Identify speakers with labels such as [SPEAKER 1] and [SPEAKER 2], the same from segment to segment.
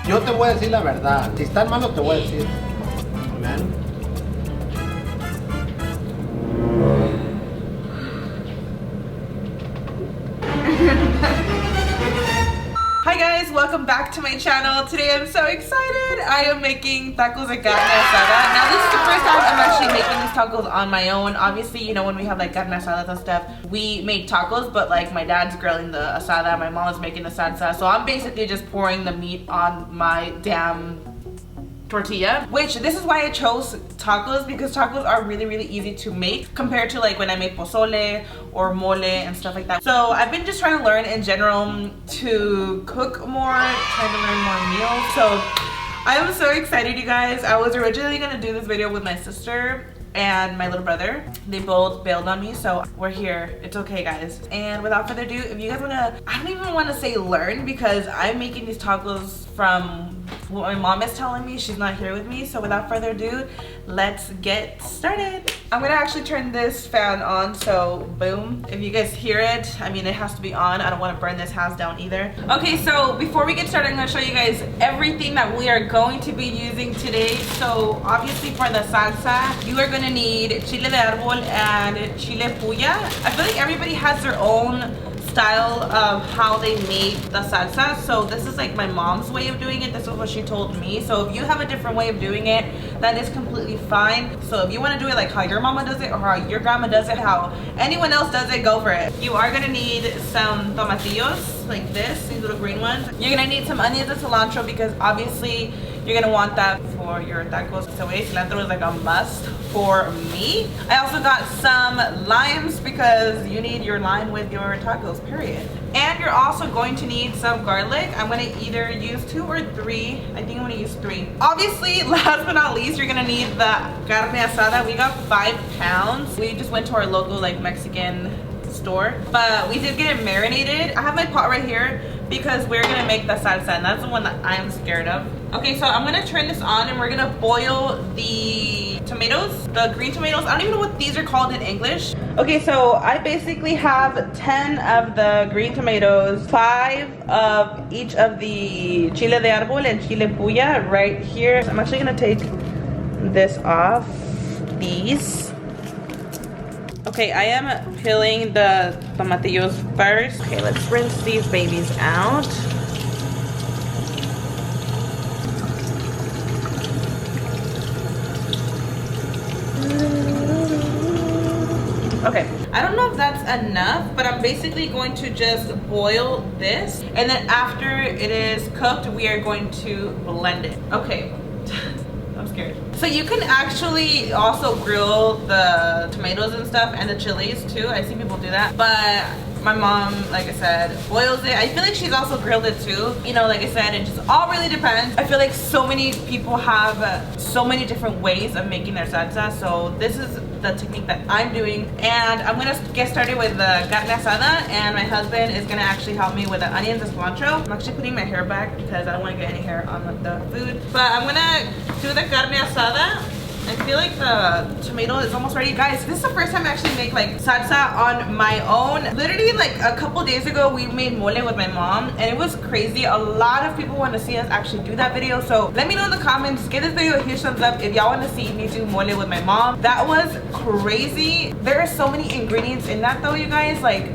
[SPEAKER 1] Yo te voy a decir la verdad. Si están malos, te voy a decir. Amen.
[SPEAKER 2] Hi guys, welcome back to my channel. Today I'm so excited. I am making tacos de carne asada. Now this is the first time I'm actually making these tacos on my own. Obviously, you know, when we have like carne asadas and stuff, we make tacos, but like my dad's grilling the asada, my mom is making the salsa. So I'm basically just pouring the meat on my damn tortilla, which this is why I chose tacos, because tacos are really easy to make compared to like when I make pozole or mole and stuff like that. So I've been just trying to learn in general to cook more, trying to learn more meals. So I am so excited, you guys. I was originally gonna do this video with my sister and my little brother. They both bailed on me, so we're here. It's okay, guys. And without further ado, if you guys wanna, I don't even wanna say learn, because I'm making these tacos from what my mom is telling me. She's not here with me, so without further ado, let's get started. I'm gonna actually turn this fan on, so boom. If you guys hear it, I mean, it has to be on. I don't wanna burn this house down either. Okay, so before we get started, I'm gonna show you guys everything that we are going to be using today. So obviously for the salsa, you are gonna need chile de árbol and chile puya. I feel like everybody has their own style of how they make the salsa. So this is like my mom's way of doing it. This is what she told me. So if you have a different way of doing it, that is completely fine. So if you want to do it like how your mama does it, or how your grandma does it, how anyone else does it, go for it. You are gonna need some tomatillos like this, these little green ones. You're gonna need some onions and cilantro, because obviously you're gonna want that for your tacos. So cilantro is like a must for me. I also got some limes, because you need your lime with your tacos, period. And you're also going to need some garlic. I'm gonna either use 2 or 3. I think I'm gonna use 3. Obviously, last but not least, you're gonna need the carne asada. We got 5 pounds. We just went to our local like Mexican store, but we did get it marinated. I have my pot right here because we're gonna make the salsa, and that's the one that I'm scared of. Okay, so I'm gonna turn this on and we're gonna boil the tomatoes, the green tomatoes. I don't even know what these are called in English. Okay, so I basically have 10 of the green tomatoes, 5 of each of the chile de árbol and chile puya right here. So I'm actually gonna take this off, these. Okay, I am peeling the tomatillos first. Okay, let's rinse these babies out. Okay, I don't know if that's enough, but I'm basically going to just boil this, and then after it is cooked, we are going to blend it. Okay. I'm scared. So you can actually also grill the tomatoes and stuff, and the chilies too. I see people do that, but my mom, like I said, boils it. I feel like she's also grilled it too. You know, like I said, it just all really depends. I feel like so many people have so many different ways of making their salsa. So this is the technique that I'm doing, and I'm gonna get started with the carne asada, and my husband is gonna actually help me with the onions and cilantro. I'm actually putting my hair back because I don't want to get any hair on the food, but I'm gonna do the carne asada. I feel like the tomato is almost ready. Guys, this is the first time I actually make like salsa on my own. Literally like a couple days ago, we made mole with my mom, and it was crazy. A lot of people want to see us actually do that video. So let me know in the comments, give this video a huge thumbs up if y'all want to see me do mole with my mom. That was crazy. There are so many ingredients in that though, you guys. Like,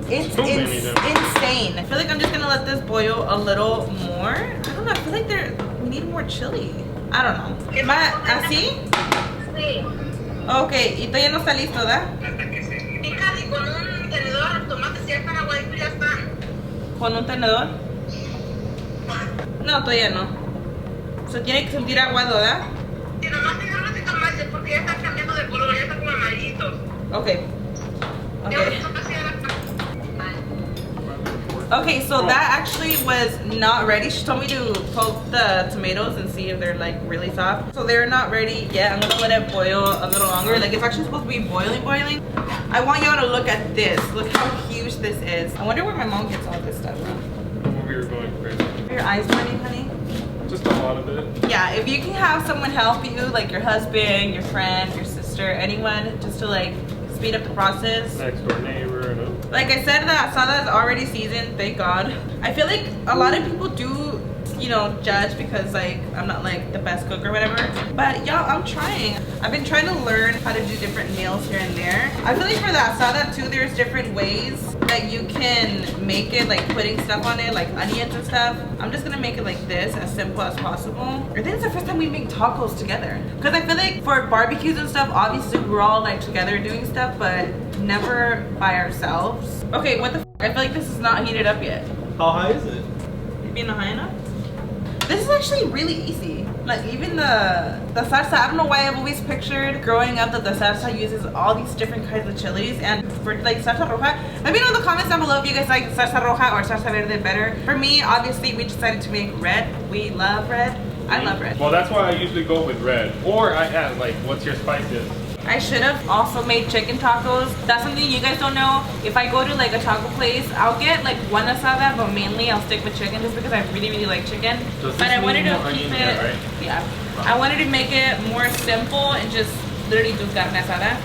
[SPEAKER 2] it's insane. I feel like I'm just gonna let this boil a little more. I don't know, I feel like we need more chili. I don't know. ¿Va así?
[SPEAKER 3] Sí.
[SPEAKER 2] Ok, y todavía no está listo, ¿verdad?
[SPEAKER 3] Pica con un tenedor, los tomates ya están aguaditos, ya están.
[SPEAKER 2] ¿Con un tenedor? No, todavía no. Se tiene que sentir aguado, ¿verdad?
[SPEAKER 3] Sí, nomás dejar un ratito más porque ya están cambiando de color, ya están como amarillitos.
[SPEAKER 2] Ok. Okay, so that actually was not ready. She told me to poke the tomatoes and see if they're like really soft. So they're not ready yet. I'm gonna let it boil a little longer. Like, it's actually supposed to be boiling. I want y'all to look at this. Look how huge this is. I wonder where my mom gets all this stuff from.
[SPEAKER 4] We were going crazy.
[SPEAKER 2] Are your eyes running, honey?
[SPEAKER 4] Just a lot of it.
[SPEAKER 2] Yeah, if you can have someone help you, like your husband, your friend, your sister, anyone, just to like speed up the process.
[SPEAKER 4] Next door neighbor, no?
[SPEAKER 2] Like I said, the asada is already seasoned, thank God. I feel like a lot of people do you know, judge because like I'm not like the best cook or whatever. But y'all, I'm trying. I've been trying to learn how to do different meals here and there. I feel like for the asada too, there's different ways that you can make it, like putting stuff on it, like onions and stuff. I'm just gonna make it like this, as simple as possible. I think it's the first time we make tacos together. Because I feel like for barbecues and stuff, obviously we're all like together doing stuff, but never by ourselves. Okay, what the f? I feel like this is not heated up yet.
[SPEAKER 4] How high is it?
[SPEAKER 2] Maybe not high enough? This is actually really easy. Like even the salsa, I don't know why I've always pictured growing up that the salsa uses all these different kinds of chilies, and for like salsa roja, let me know in the comments down below if you guys like salsa roja or salsa verde better. For me, obviously we decided to make red. We love red. I love red.
[SPEAKER 4] Well, that's why I usually go with red. Or I add like, what's your spices?
[SPEAKER 2] I should have also made chicken tacos. That's something you guys don't know. If I go to like a taco place, I'll get like one asada, but mainly I'll stick with chicken just because I really like chicken. But I wanted to keep it,
[SPEAKER 4] right?
[SPEAKER 2] yeah. I wanted to make it more simple and just literally do carne asada.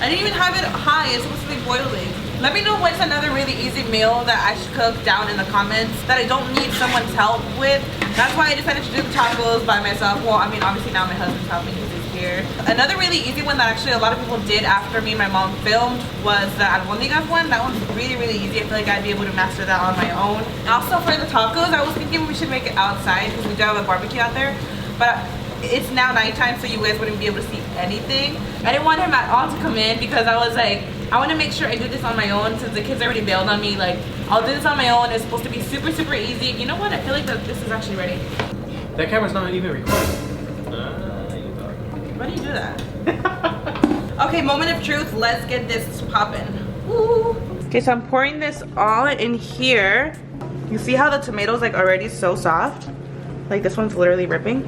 [SPEAKER 2] I didn't even have it high. It's supposed to be boiling. Let me know what's another really easy meal that I should cook down in the comments that I don't need someone's help with. That's why I decided to do the tacos by myself. Well, I mean, obviously now my husband's helping because he's here. Another really easy one that actually a lot of people did after me and my mom filmed was the albondigas one. That one's really easy. I feel like I'd be able to master that on my own. Also for the tacos, I was thinking we should make it outside because we do have a barbecue out there. But it's now nighttime, so you guys wouldn't be able to see anything. I didn't want him at all to come in because I was like, I want to make sure I do this on my own since the kids already bailed on me. Like, I'll do this on my own. It's supposed to be super easy. You know what? I feel like that this is actually ready.
[SPEAKER 1] That camera's not even recording.
[SPEAKER 2] Why do you do that? Okay, moment of truth. Let's get this popping. Woo. Okay, so I'm pouring this all in here. You see how the tomatoes like already so soft? Like this one's literally ripping.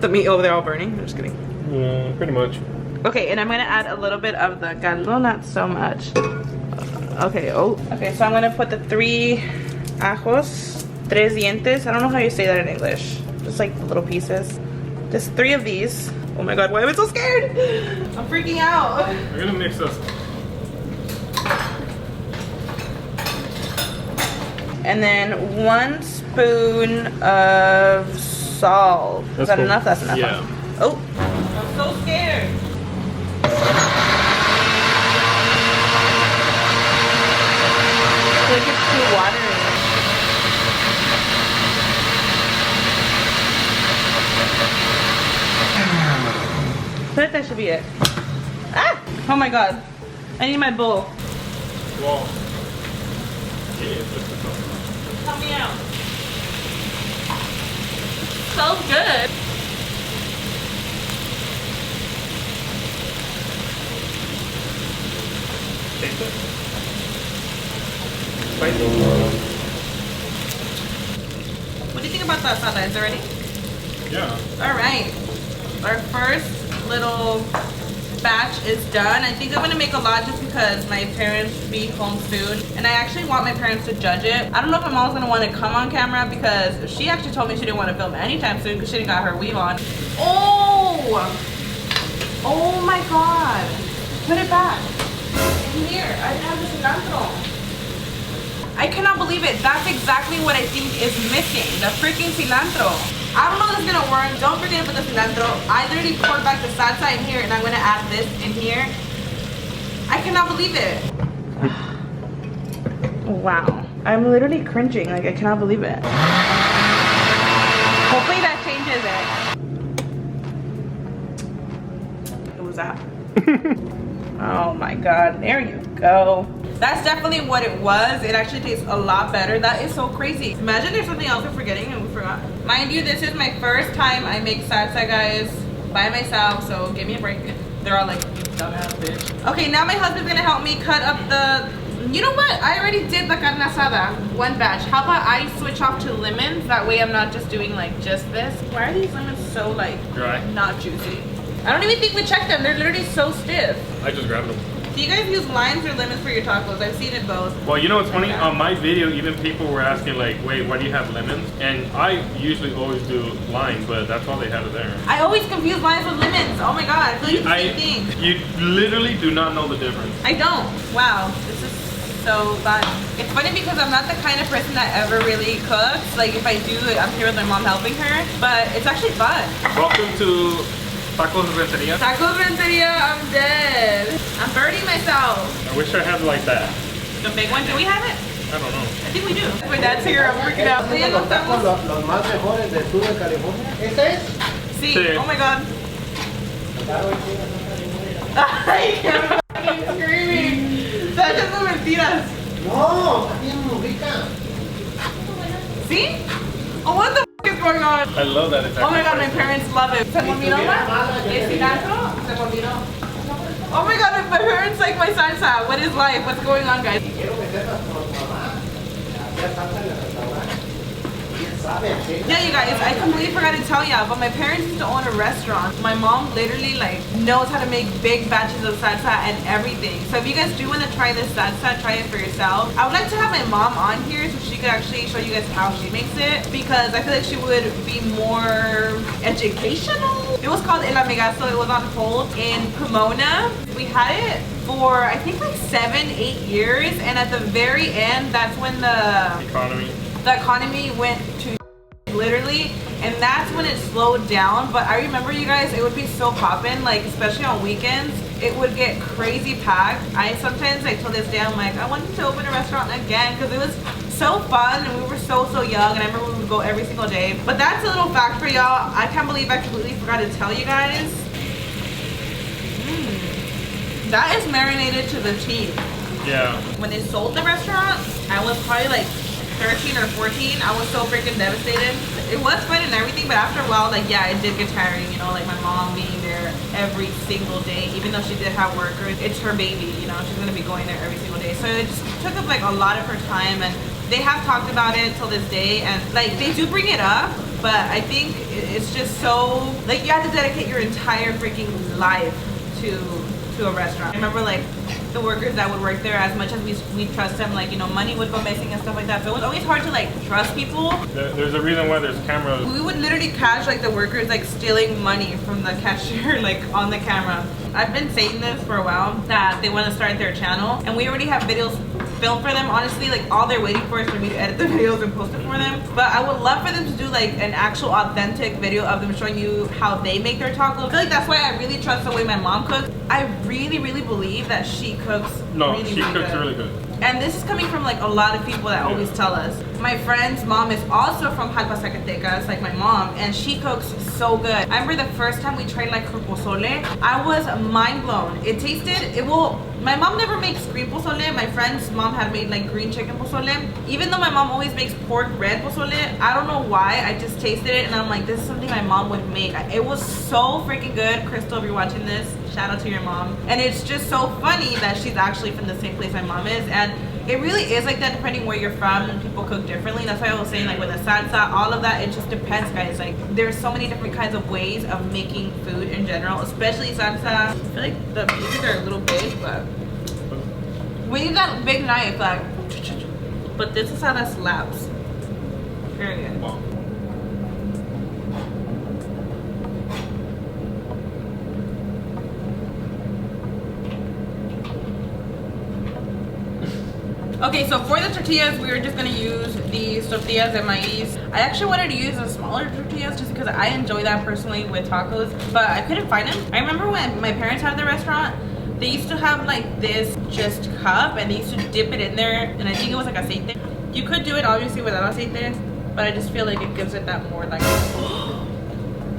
[SPEAKER 2] The meat over there all burning. I'm just kidding.
[SPEAKER 4] Yeah, pretty much.
[SPEAKER 2] Okay, and I'm gonna add a little bit of the caldo, not so much. Okay, okay, so I'm gonna put the 3 ajos, 3 dientes. I don't know how you say that in English. Just like the little pieces. Just 3 of these. Oh my god, why am I so scared? I'm freaking out.
[SPEAKER 4] We're gonna mix this.
[SPEAKER 2] And then 1 spoon of salt. Is that enough? That's enough.
[SPEAKER 4] Yeah.
[SPEAKER 2] Oh, I'm so scared. I feel like it's too watery. I feel like that should be it. Ah! Oh my god. I need my bowl.
[SPEAKER 4] Whoa. Yeah, it's
[SPEAKER 2] Help me out. So good.
[SPEAKER 4] taste it. Spicy.
[SPEAKER 2] What do you think about that asada? Is it ready?
[SPEAKER 4] Yeah.
[SPEAKER 2] Alright. Our first little batch is done. I think I'm gonna make a lot just because my parents will be home soon and I actually want my parents to judge it. I don't know if my mom's gonna want to come on camera because she actually told me she didn't want to film anytime soon because she didn't got her weave on. Oh my god. Put it back. In here. I didn't have the cilantro. I cannot believe it. That's exactly what I think is missing. The freaking cilantro. I don't know if this is gonna work. Don't forget to put the cilantro. I literally poured back the salsa in here and I'm gonna add this in here. I cannot believe it. Wow. I'm literally cringing. Like, I cannot believe it. Hopefully that changes it. What was that? Oh my god. There you go. That's definitely what it was. It actually tastes a lot better. That is so crazy. Imagine there's something else we're forgetting and we forgot. Mind you, this is my first time I make salsa, guys, by myself, so give me a break. They're all like, dumbass bitch. Okay, now my husband's gonna help me cut up the... You know what? I already did the carne asada, one batch. How about I switch off to lemons? That way I'm not just doing like just this. Why are these lemons so like
[SPEAKER 4] dry? Not
[SPEAKER 2] juicy? I don't even think we checked them. They're literally so stiff.
[SPEAKER 4] I just grabbed them.
[SPEAKER 2] Do you guys use limes or lemons for your tacos? I've seen it both.
[SPEAKER 4] Well, you know what's funny? On my video, even people were asking like, wait, why do you have lemons? And I usually always do lime, but that's all they had there.
[SPEAKER 2] I always confuse limes with lemons. Oh my god, I feel like it's the same thing.
[SPEAKER 4] You literally do not know the difference.
[SPEAKER 2] I don't. Wow, this is so fun. It's funny because I'm not the kind of person that ever really cooks. Like if I do, I'm here with my mom helping her, but it's actually fun.
[SPEAKER 4] Welcome to Tacos Renteria.
[SPEAKER 2] Tacos Renteria, I'm dead. I'm burning myself.
[SPEAKER 4] I wish I had like that.
[SPEAKER 2] The big one, do we have it?
[SPEAKER 4] I don't know.
[SPEAKER 2] I think we do. My dad's here, I'm working out.
[SPEAKER 1] Los tacos los más mejores del sur de California. ¿Ese es?
[SPEAKER 2] Sí.
[SPEAKER 4] Sí.
[SPEAKER 2] Oh my god. I can't fucking screaming. That's just son mentiras.
[SPEAKER 1] No, está bien rica.
[SPEAKER 2] See? Oh, what the f is going on?
[SPEAKER 4] I love that it's
[SPEAKER 2] Oh my god,
[SPEAKER 4] actually
[SPEAKER 2] my parents love it. ¿Se me olvidó más? ¿El cilantro? Se me olvidó. Oh my god, my parents like my salsa. What is life? What's going on, guys?
[SPEAKER 1] Quiero que sepas por mamá. Ya salsa en el restaurante. Bien sabe, ¿sí?
[SPEAKER 2] Yeah, you guys, I completely forgot to tell y'all, but my parents used to own a restaurant. My mom literally like knows how to make big batches of salsa and everything. So if you guys do want to try this salsa, try it for yourself. I would like to have my mom on here so she could actually show you guys how she makes it, because I feel like she would be more educational. It was called El Amigazo. It was on hold in Pomona. We had it for I think like 7-8 years, and at the very end, that's when the economy went to literally, and that's when it slowed down. But I remember, you guys, it would be so poppin', like especially on weekends, it would get crazy packed. I sometimes, like till this day, I'm like, I wanted to open a restaurant again because it was so fun and we were so young, and I remember we would go every single day. But that's a little fact for y'all. I can't believe I completely forgot to tell you guys. That is marinated to the teeth.
[SPEAKER 4] Yeah.
[SPEAKER 2] When they sold the restaurant, I was probably like 13 or 14. I was so freaking devastated. It was fun and everything, but after a while, like, yeah, it did get tiring, you know, like my mom being there every single day, even though she did have workers. It's her baby, you know, she's gonna be going there every single day. So it just took up like a lot of her time, and they have talked about it till this day, and like they do bring it up, but I think it's just so, like, you have to dedicate your entire freaking life to a restaurant. I remember like the workers that would work there, as much as we trust them, like, you know, money would go missing and stuff like that. So it was always hard to like trust people.
[SPEAKER 4] There's a reason why there's cameras.
[SPEAKER 2] We would literally catch like the workers like stealing money from the cashier like on the camera. I've been saying this for a while that they want to start their channel, and we already have videos filmed for them. Honestly, like all they're waiting for is for me to edit the videos and post it for them. But I would love for them to do like an actual authentic video of them showing you how they make their tacos. I feel like that's why I really trust the way my mom cooks. I really believe that she cooks
[SPEAKER 4] She cooks really good.
[SPEAKER 2] And this is coming from like a lot of people that always tell us. My friend's mom is also from Jalpa, Zacatecas, like my mom, and she cooks so good. I remember the first time we tried like her pozole, I was mind blown. It tasted, my mom never makes green pozole. My friend's mom had made like green chicken pozole. Even though my mom always makes pork red pozole, I don't know why, I just tasted it and I'm like, this is something my mom would make. It was so freaking good. Crystal, if you're watching this, shout out to your mom. And it's just so funny that she's actually from the same place my mom is, and it really is like that depending where you're from, and people cook differently. That's why I was saying, like with the salsa, all of that, it just depends, guys. Like there's so many different kinds of ways of making food in general, especially salsa. I feel like the pieces are a little big, but we need that big knife, like, but this is how that slaps. Period.
[SPEAKER 4] Wow.
[SPEAKER 2] Okay, so for the tortillas, we were just gonna use these tortillas de maíz. I actually wanted to use the smaller tortillas just because I enjoy that personally with tacos, but I couldn't find them. I remember when my parents had the restaurant, they used to have like this just cup, and they used to dip it in there, and I think it was like aceite. You could do it obviously without aceite, but I just feel like it gives it that more like,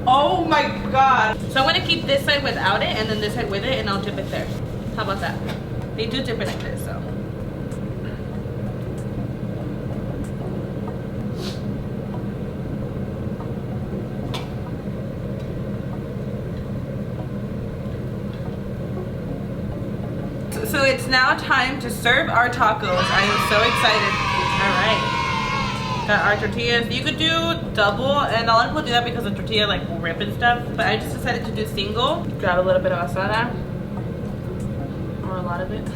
[SPEAKER 2] oh my god. So I'm gonna keep this side without it and then this side with it, and I'll dip it there. How about that? They do dip it like this, so. So it's now time to serve our tacos. I am so excited. All right. Got our tortillas. You could do double, and a lot of people do that because the tortilla like will rip and stuff, but I just decided to do single. Grab a little bit of asada, or a lot of it.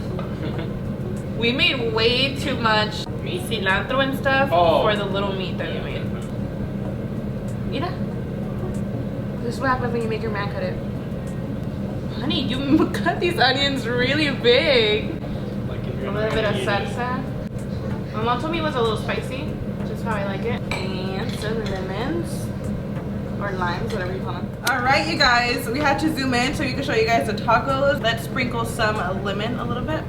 [SPEAKER 2] We made way too much cilantro and stuff for the little meat that we made. Mira. This is what happens when you make your man cut it. Honey, you cut these onions really big.
[SPEAKER 4] Like if
[SPEAKER 2] A
[SPEAKER 4] you're
[SPEAKER 2] little bit the
[SPEAKER 4] tahini.
[SPEAKER 2] salsa. My mom told me it was a little spicy, which is how I like it. And some lemons. Or limes, whatever you call them. Alright, you guys. We had to zoom in so we can show you guys the tacos. Let's sprinkle some lemon a little bit.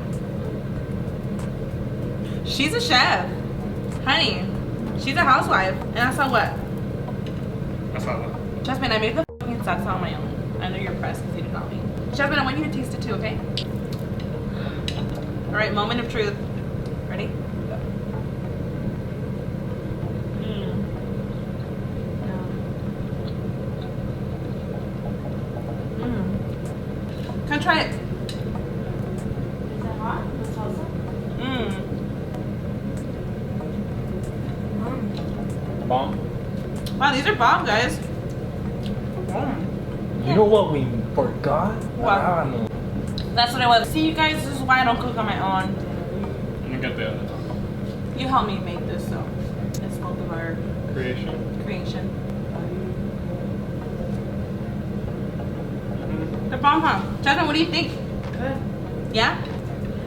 [SPEAKER 2] She's a chef. Honey, she's a housewife. And I saw what?
[SPEAKER 4] Asada.
[SPEAKER 2] Jasmine, I made the fucking salsa on my own. I know you're pressed because you did not me. Jasmine, I want you to taste it too, okay? Alright, moment of truth. Ready? Go. Can I try it? Is that hot? The salsa?
[SPEAKER 4] Bomb.
[SPEAKER 2] Wow, these are bomb, guys.
[SPEAKER 5] You know what we forgot?
[SPEAKER 2] What?
[SPEAKER 5] Rábano.
[SPEAKER 2] That's what I was. See, you guys, this is why I don't cook on my own.
[SPEAKER 4] Let me get the
[SPEAKER 2] You helped me make this, so it's both of our
[SPEAKER 4] creation.
[SPEAKER 2] creation. They're bomb, huh? Jasmine, what do you think? Good. Yeah?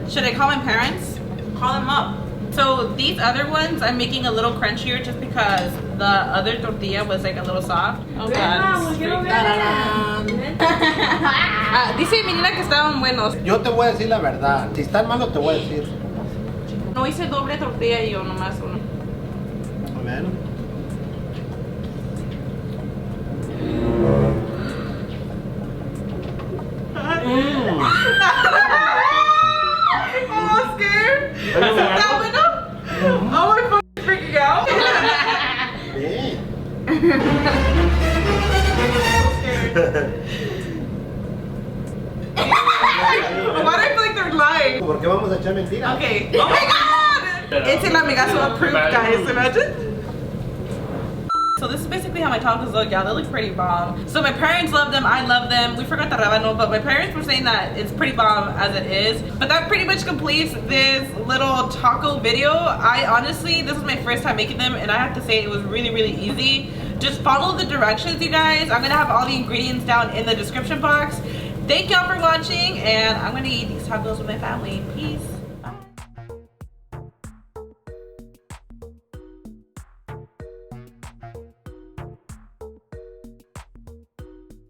[SPEAKER 2] Should I call my parents? Call them up. So these other ones, I'm making a little crunchier just because the other tortilla was like a little soft. Oh God. Dice mi nena que estaban buenos.
[SPEAKER 1] Yo te voy a decir la verdad. Si están malos, te voy a decir.
[SPEAKER 2] No hice doble tortilla y yo nomás uno.
[SPEAKER 1] Amén.
[SPEAKER 2] I'm all scared. Is that window? Oh, I'm fucking freaking out.
[SPEAKER 1] Sí.
[SPEAKER 2] Why do I feel like they're lying?
[SPEAKER 1] ¿Por qué vamos a echar mentiras?
[SPEAKER 2] Okay. Oh my God! It's an amigazo approved, guys. Imagine. So this is basically how my tacos look. Yeah, they look pretty bomb. So my parents love them. I love them. We forgot the rábano, but my parents were saying that it's pretty bomb as it is. But that pretty much completes this little taco video. I honestly, this was my first time making them, and I have to say it was really, really easy. Just follow the directions, you guys. I'm gonna have all the ingredients down in the description box. Thank y'all for watching, and I'm gonna eat these tacos with my family. Peace.